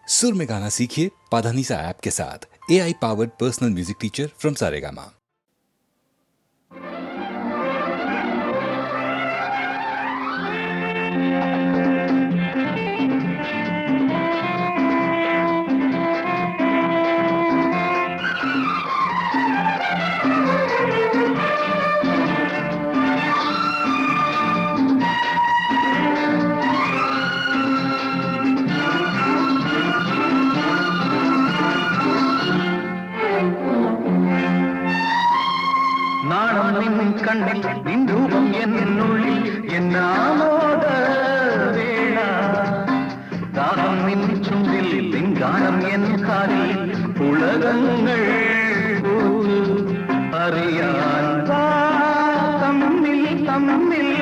सुर में गाना सीखिए पाधानीसा ऐप के साथ। AI powered personal music teacher from Saregama. கண்ணில் நின் ரூபம் என்னுள்ளில் என்னாமோத வேளா தாகம் நின் சுண்டில் நின் கானம் என் காதில் உலகங்கள் அறியான் தம்மில் தம்மில்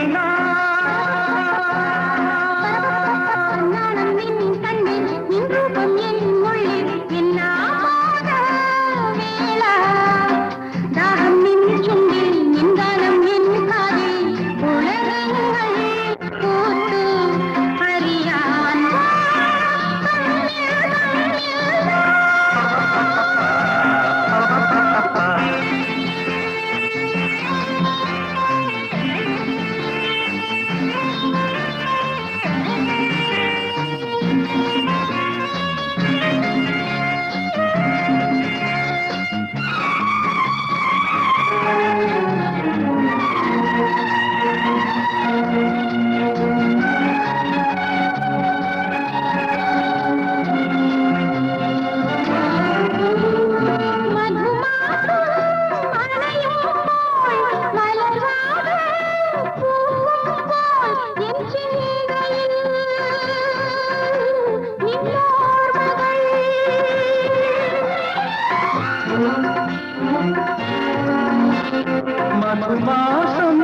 மதுமாசம்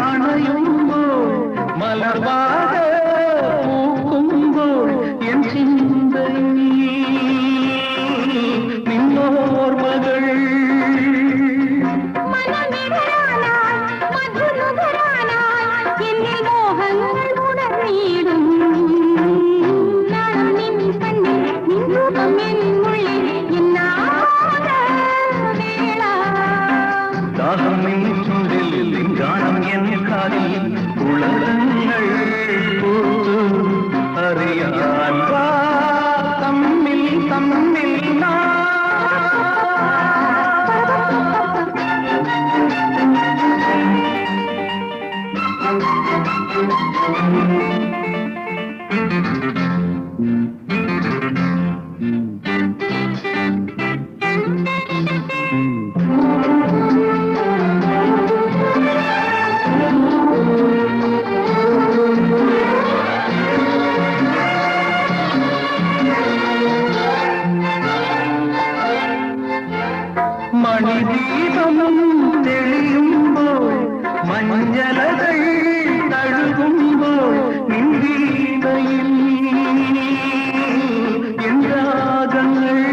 அணையும்போல் மலர்வாக பூக்கும்போல் என் சிந்தை நின்னோர் மகள் உலகங்கள் அறியான் தம்மில் தம்மில் மணிதீபம் தெளியும்போல் மஞ்சளகள் தழுகும்போல் நின்றீதையில் என் ராகங்கள்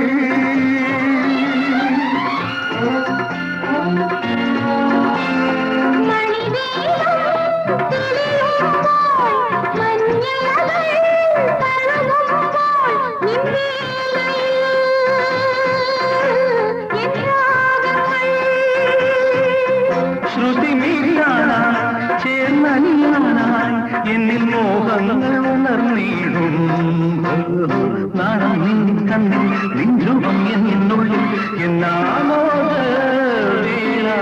என்னில் மோகங்கள் உணர்ந்தீடும் நாணம் நின் கண்ணில் நின் ரூபம் என்னுள்ளில் என்னாமோத வேளா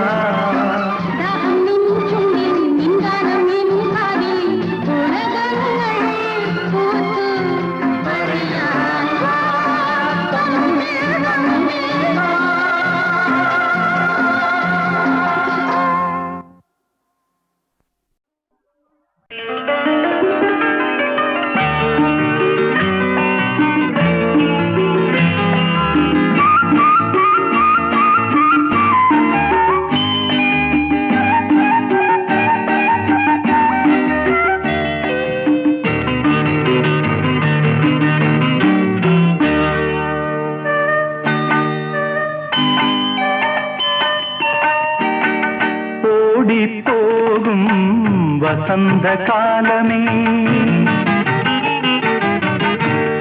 வசந்த காலமே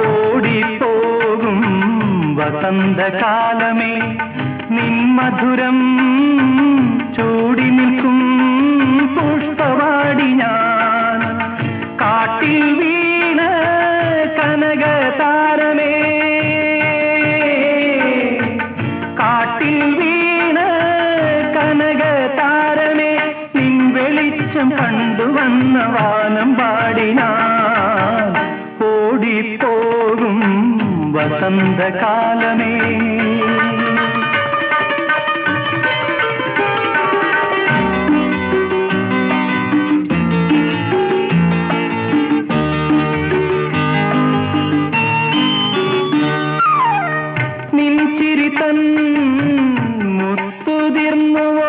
ஓடி போ ഓടിപ്പോകും വസന്തകാലമേ നിൻ മധുരം ചൂടി നിൽക്കും പുഷ്പവാടി ഞാൻ കാട്ടിൽ വീണ കനകതാരമേ കാട്ടിൽ വീണ കനകതാരമേ നിൻ വെളിച്ചം കണ്ടുവന്ന വാനം പാടി ഞാൻ ഓടിപ്പോകും വസന്തകാലമേ മുത്തുതിർന്നുവോ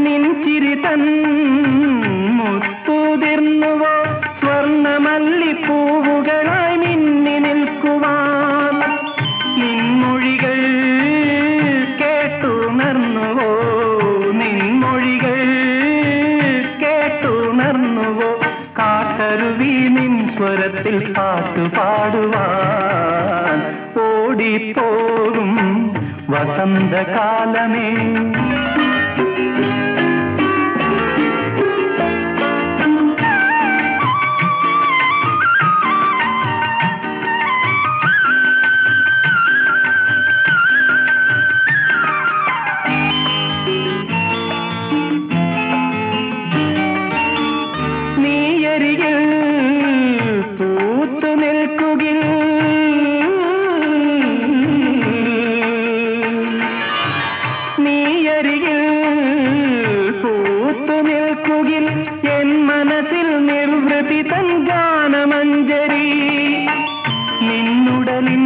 നിൻ ചിരി തൻ മുത്തുതിർന്നുവോ സ്വർണ്ണമല്ലിപ്പൂവുകളായി മിന്നി നിൽക്കുവാൻ നിൻമൊഴികൾ കേട്ടുണർന്നുവോ നിൻമൊഴികൾ കേട്ടുണർന്നുവോ കാട്ടരുവി നിൻ സ്വരത്തിൽ പാട്ടുപാടുവാൻ ഓടിപ്പോകും വസന്തകാലമേ എൻ മനസ്സിൽ നിർവൃതി തൻ ഗാനമഞ്ജരി നിന്നുടലിൻ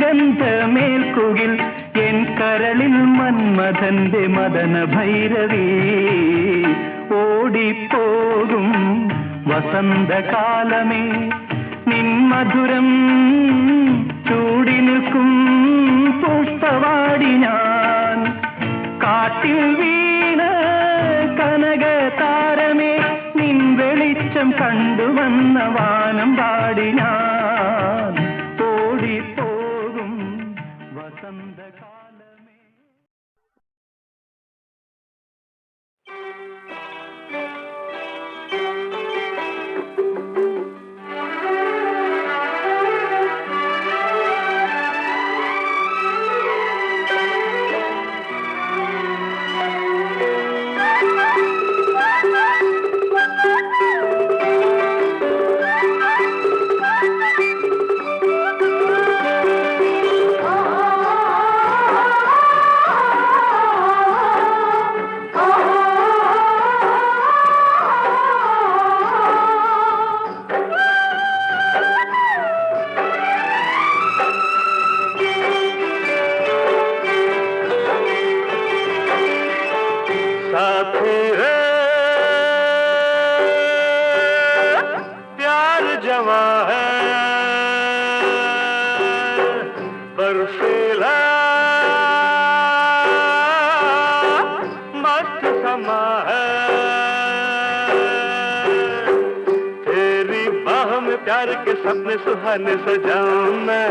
ഗന്ധമേൽക്കുകിൽ എൻ കരളിൽ മന്മഥന്റെ മദന ഭൈരവി ഓടിപ്പോകും വസന്തകാലമേ നിൻ മധുരം ചൂടി നിൽക്കും പുഷ്പവാടി ഞാൻ കാട്ടിൽ വീണ കനകതാരമേ നിൻ വെളിച്ചം കണ്ടുവന്ന വാനം പാടി ഞാൻ ഓടിപ്പോകും വസന്തകാലമേ. प्यार जवा है बर्फीला मस्त समा है तेरी बाह में प्यार के सपने सुहाने सजाऊं मैं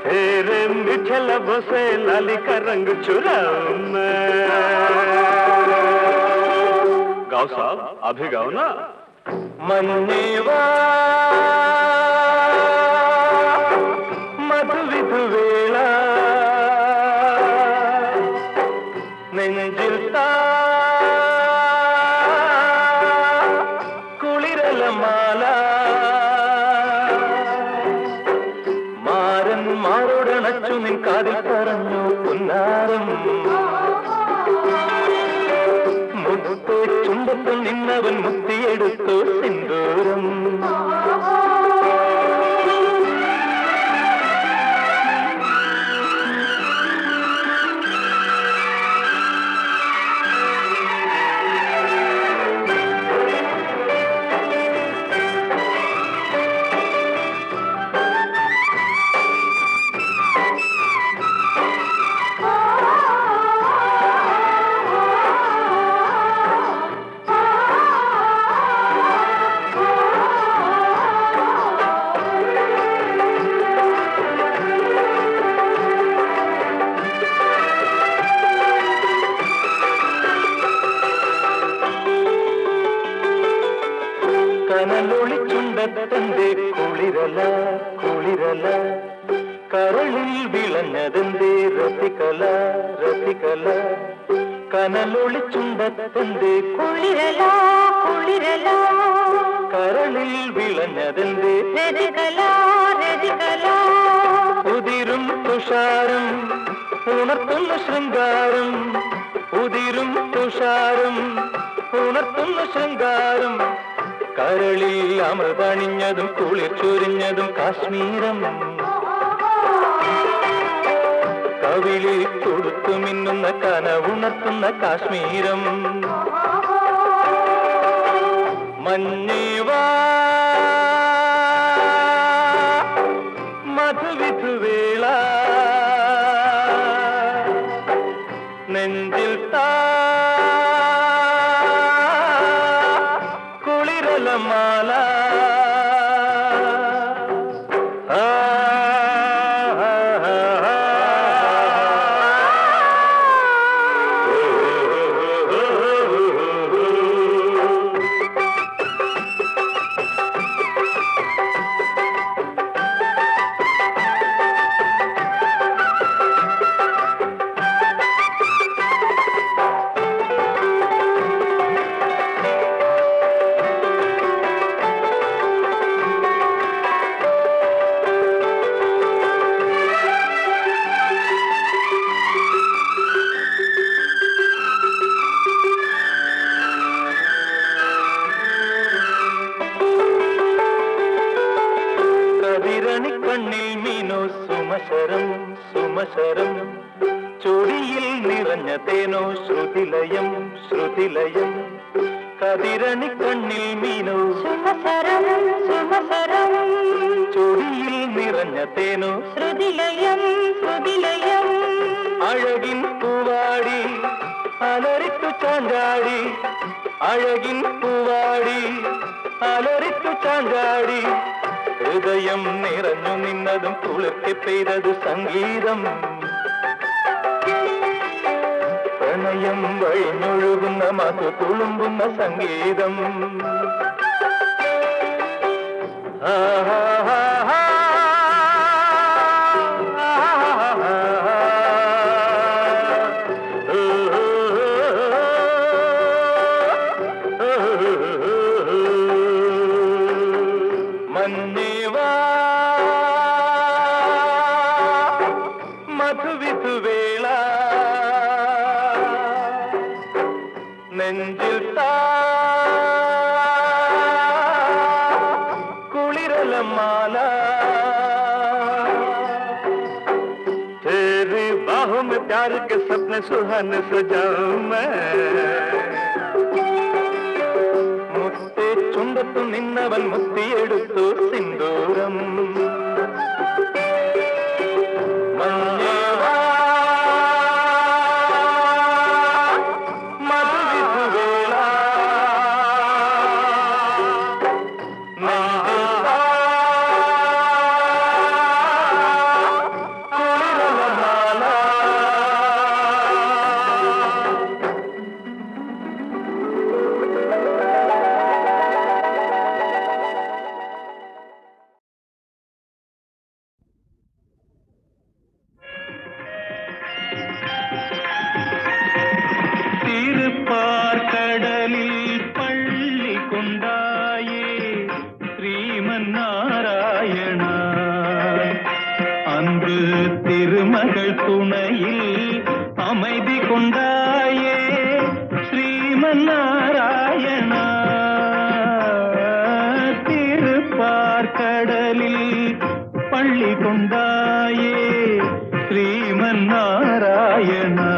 तेरे मीठे लबों से लाली का रंग चुराऊं मैं। गाओ साहब अभी गाओ ना। मन्नेवा मधुविधु वेला നെഞ്ചിൽത്താ കുളിരല മാല മാരൻ മാറോടണച്ചു നിൻ കാതിൽ പറഞ്ഞു പുന്നാരം മുത്തേ ചുണ്ടത്തിൽ നിന്നവൻ മുത്തിയെടുത്തു സിന്ദൂരം കനലൊളി ചുണ്ടത്തെന്തേ കുളിരല കുളിരല കരളിൽ വിളഞ്ഞതെന്തേ രസികല രസികല കനലൊളി ചുണ്ടത്തെന്തേ കുളിരല കുളിരല കരളിൽ വിളഞ്ഞതെന്തേ രതികല രതികല ഉതിരും തുഷാരം ഉണർത്തുന്ന ശൃംഗാരം ഉതിരും തുഷാരം ഉണർത്തുന്ന ശൃംഗാരം കരളിൽ അമൃതണിഞ്ഞതും കുളിർ ചൊരിഞ്ഞതും കാശ്മീരം കവിളിൽ കൊടുത്തു മിന്നുന്ന കനവുണർത്തുന്ന കാശ്മീരം മഞ്ഞേവാ മധുവിധുവേള നെഞ്ചിൽ താ കുളിരലമാല കണ്ണിൽ മീനോ സുമശരം സുമശരം ചൊടിയിൽ നിറഞ്ഞ തേനോ ശ്രുതിലയം ശ്രുതിലയം കതിരണി കണ്ണിൽ മീനോ സുമസരം സുമസരം ചൊടിയിൽ നിറഞ്ഞ തേനോ ശ്രുതിലയം ശ്രുതിലയം അഴകിൻ പൂവാടി അലറിത്തു ചാഞ്ചാടി അഴകിൻ പൂവാടി അലറിത്തു ചാഞ്ചാടി ഹൃദയം നിറഞ്ഞു നിന്നതും കുളിർത്തി പെയ്തതു സംഗീതം പ്രണയം വഴിഞ്ഞൊഴുകുന്ന മധു തുളുമ്പുന്ന സംഗീതം മഞ്ഞേവാ മധുവിധുവേള നെഞ്ചിൽ താ കുളിരലമാല तेरी बाहों में प्यार के सपने सुहाने सजाऊं मैं മുത്തേ ചുണ്ടത്തു നിന്നവൻ മുത്തിയെടുത്തു സിന്ദൂരം മഞ്ഞേവാ മധുവിധുവേള നെഞ്ചിൽ താ കുളിരലമാല திருப்பார்கடலில் பள்ளி கொண்டாயே ஸ்ரீமன் நாராயணா அன்று திருமகள் துணையில் அமைதி கொண்டாயே ஸ்ரீமன் நாராயணா திருப்பார்கடலில் பள்ளி கொண்டாயே ஸ்ரீமன் நாராயணா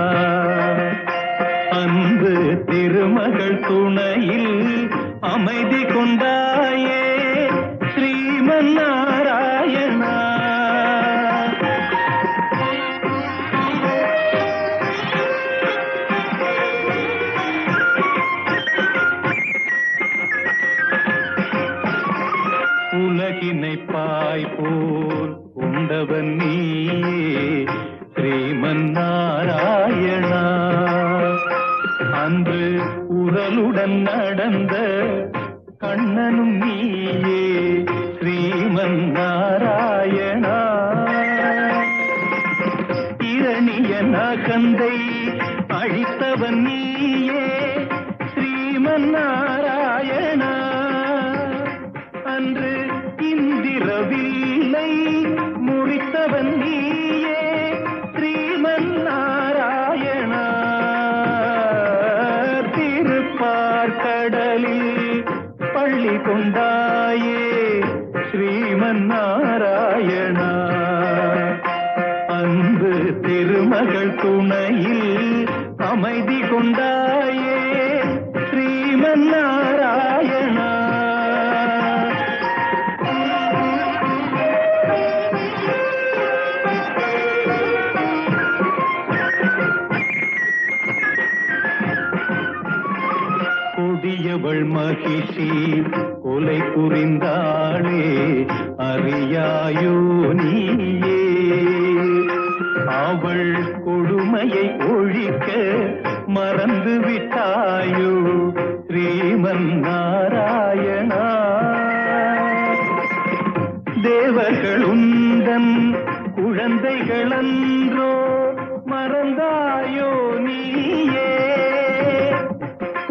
அன்பு திருமகள் துணையில் அமைதி கொண்டாயே ஸ்ரீமன் நாராயணா உலகினை பாய் போல் உண்டவன் நீயே ஸ்ரீமன் நாராயணா அன்று உரலுடன் நடந்த கண்ணனும் நீயே ஸ்ரீமன் நாராயணா. இரணியன் அகந்தை அழித்தவன் நீயே ஸ்ரீமன் நாராயணா. அன்று இந்திரவில்லை முறித்தவன் நீயே ஸ்ரீமன் நாராயணா. திருப்பார்கடலில் பள்ளி கொண்டாயே ஸ்ரீமன் நாராயணா. அன்பு திருமகள் துணையில் அமைதி கொண்டாயே ஸ்ரீமன் நாராயணா. கொடியவள் மகிஷி கொலை புரிந்தாளே அறியாயோ நீயே. அவள் கொடுமையை ஒழிக்க மறந்து விட்டாயோ ஸ்ரீமன் நாராயணா. தேவர்கள் உந்தன் குழந்தைகள் அன்றோ மறந்தாயோ நீயே.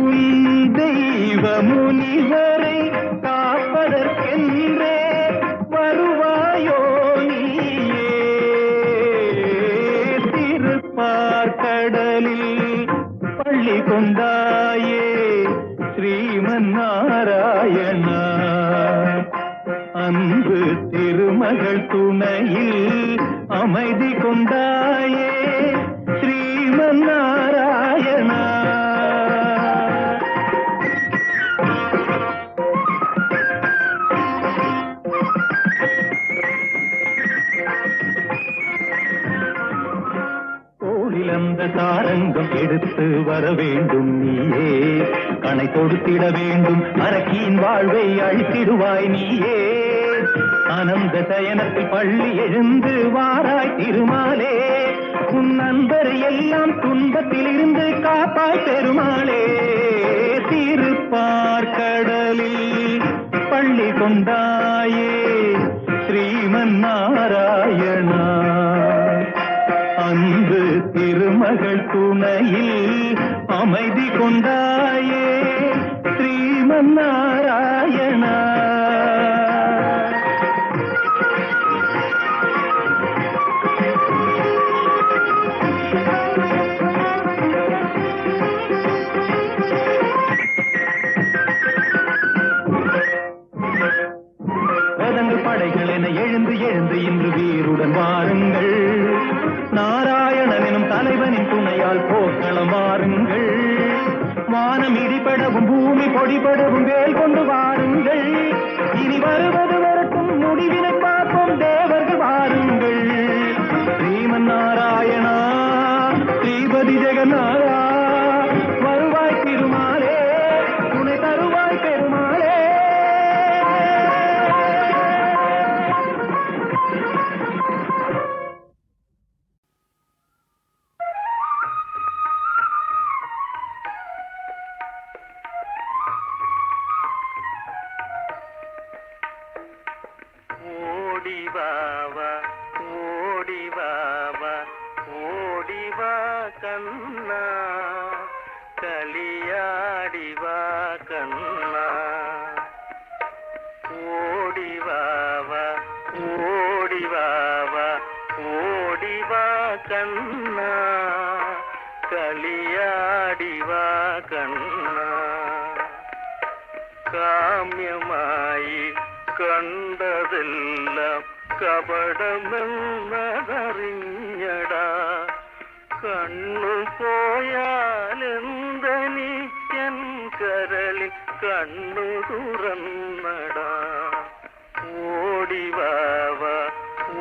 உன் தெய்வ முனிவரை காப்பதற்கென்றே வருவாயோ நீயே. திருப்பார்கடலில் பள்ளி கொண்டாயே ஸ்ரீமன் நாராயணா. அன்பு திருமகள் துணையில் அமைதி கொண்டாயே ஸ்ரீமன் நாராயணா. அந்த சாரங்கம் எடுத்து வர வேண்டும் நீயே. கணை கொடுத்திட வேண்டும் அரக்கியின் வாழ்வை அழித்திடுவாய் நீயே. ஆனந்த சயனத்தில் பள்ளி எழுந்து வாராய் திருமாலே. உன் நண்பரை எல்லாம் துன்பத்தில் இருந்து காப்பாய் பெருமாளே. திருப்பார்கடலில் பள்ளி கொண்டாயே ஸ்ரீமன் நாராயணா. அன்பு திருமகள் துணையில் அமைதி கொண்டாயே ஸ்ரீமன் நாராயணா. வேதங்கள் படைகள் என எழுந்து எழுந்து இன்று வீருடன் வாருங்கள். நாராயணன் எனும் தலைவனின் துணையால் போர்க்களம் வாருங்கள். வானம் இடிபடவும் பூமி பொடிபடவும் வேல் கொண்டு வாருங்கள். இனி வருவது வரட்டும் முடிவினை பார்ப்போம் தேவர்கள் வாருங்கள். ஸ்ரீமன் நாராயணா ஸ்ரீபதி ஜெகநாதா வருவாய் திருமாலே துணை தருவாய் பெருமாளே. கண்ணா களியாடிவா கண்ணா. ஓடிவாவா ஓடிவாவா ஓடிவா கண்ணா களியாடிவா கண்ணா. காமியமாயி கண்டதெல்லாம் കപടമെന്നതറിഞ്ഞടാ. കണ്ണു പോയാലെന്തനിക്കൻ കരളിൽ കണ്ണു തുറന്നടാ. ഓടിവാവ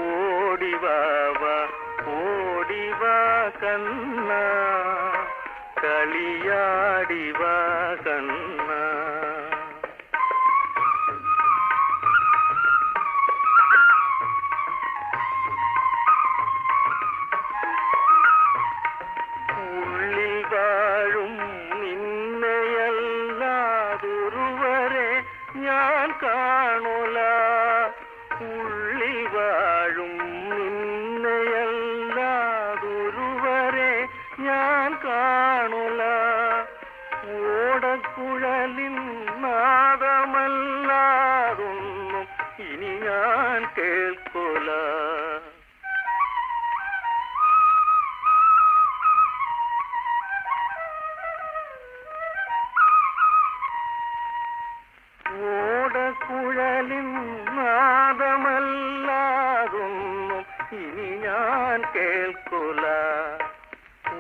ഓടിവാവ ഓടിവാ കണ്ണാ കളിയാടിവാ കണ്ണാ. ഓടക്കുഴലിൻ നാദമല്ലാതൊന്നും ഇനി ഞാൻ കേൾക്കൊല. ഓടക്കുഴലിൻ നാദമല്ലാതൊന്നും ഇനി ഞാൻ കേൾക്കൊല.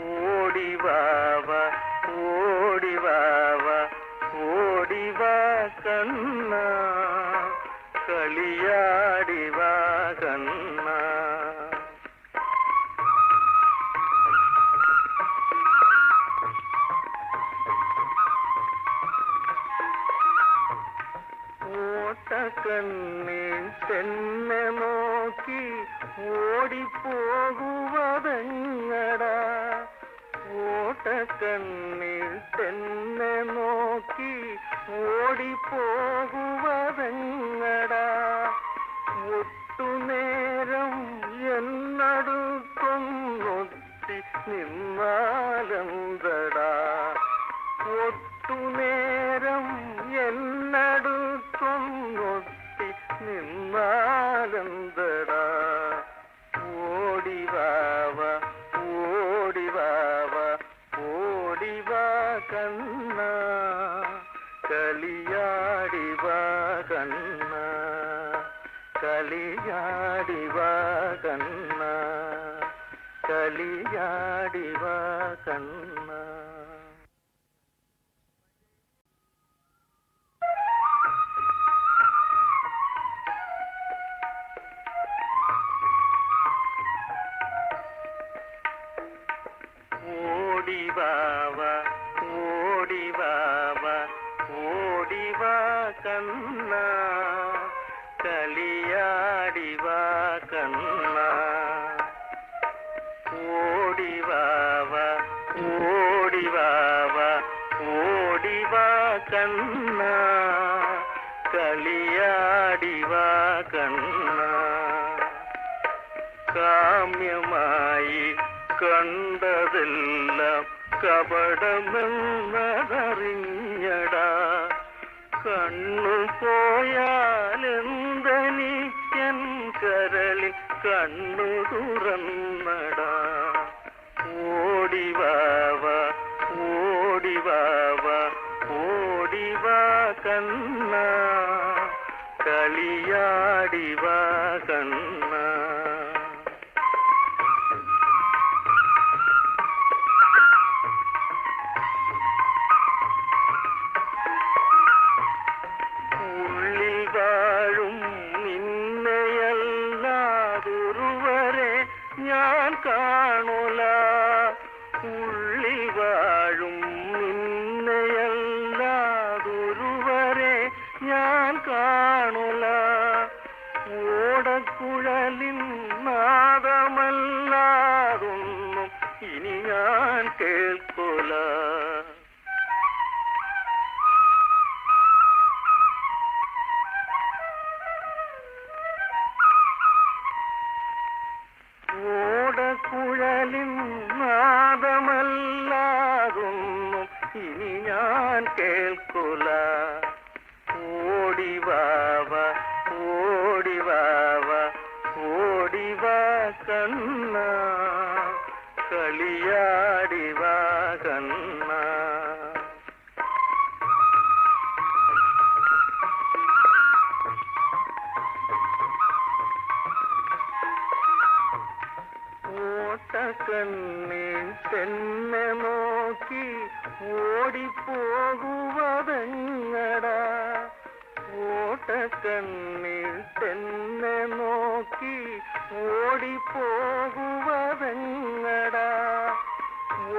ഓടിവാവ ഓടിവാവ ഓടിവാ കണ്ണ, കളിയാടിവാ കണ്ണ. ഓട്ടക്കണ്ണിൽ തന്നെ നോക്കി ഓടിപ്പോകുവതെങ്ങടാ. ഓട്ടക്കണ്ണിൽ തന്നെ നോക്കി ഓടിപ്പോകുവതെങ്ങടാ. ഒട്ടുനേരം എന്നടുത്തൊന്നൊത്തി നിന്നാലെന്തടാ. ഒട്ടുനേരം എന്നടുത്തൊന്നൊത്തി നിന്നാലെന്തടാ. ഓടിവാവ ഓടിവാവ ഓടിവാ കണ്ണ, കളിയാടിവാ കണ്ണ, കളിയാടിവാ കണ്ണ, കളിയാടിവാ കണ്ണ. ഓടിവാവ ഓടിവാവ ഓടിവാ കണ്ണ, കളിയാടിവാ കണ്ണ. ഓടിവാവ ഓടിവാവ ഓടിവാ കണ്ണ, കളിയാടിവാ കണ്ണ. കാമ്യമായി കണ്ടതെല്ലാം കപടമെന്നതറിഞ്ഞടാ. കണ്ണു പോയാലെന്തനിക്കൻ കരളിൽ കണ്ണു തുറന്നടാ. ഓടിവാവ ഓടിവാവ ഓടിവാ കണ്ണ, കളിയാടിവാ കണ്ണ. ഞാൻ കാണുല. ഉള്ളിൽ വാഴും നിന്നെയല്ലാതൊരുവരെ ഞാൻ കാണുല. ഓടക്കുഴലിൻ നാദമല്ലാതൊന്നും ഇനി ഞാൻ കേൾക്കൊല. ഓടക്കുഴലിൻ നാദമല്ലാതൊന്നും ഇനി ഞാൻ കേൾക്കൊല. ഓടിവാവ ഓടിവാവ ഓടിവാ കണ്ണ, കളിയാടിവാ കണ്ണ. ഓട്ടക്കണ്ണിൽ തന്നെ നോക്കി ഓടിപ്പോകുവതെങ്ങടാ. ഓട്ടക്കണ്ണിൽ തന്നെ നോക്കി ഓടിപ്പോകുവതെങ്ങടാ.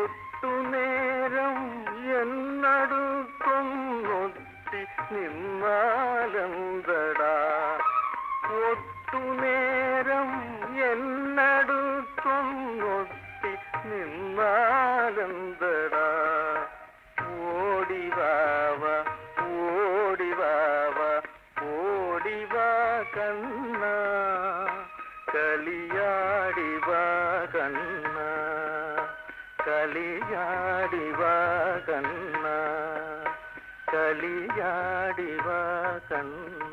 ഒട്ടുനേരം എന്നടുത്തൊന്നൊത്തി നിന്നാലെന്തടാ. ഒട്ടുനേരം എന്നടുത്തൊന്നൊത്തി നിന്നാലെന്തടാ. ഓടിവാവ ഓടിവാവ ഓടിവാ കണ്ണ, കളിയാടിവാ കണ്ണ, കളിയാടിവാ കണ്ണ, കളിയാടിവാ കണ്ണ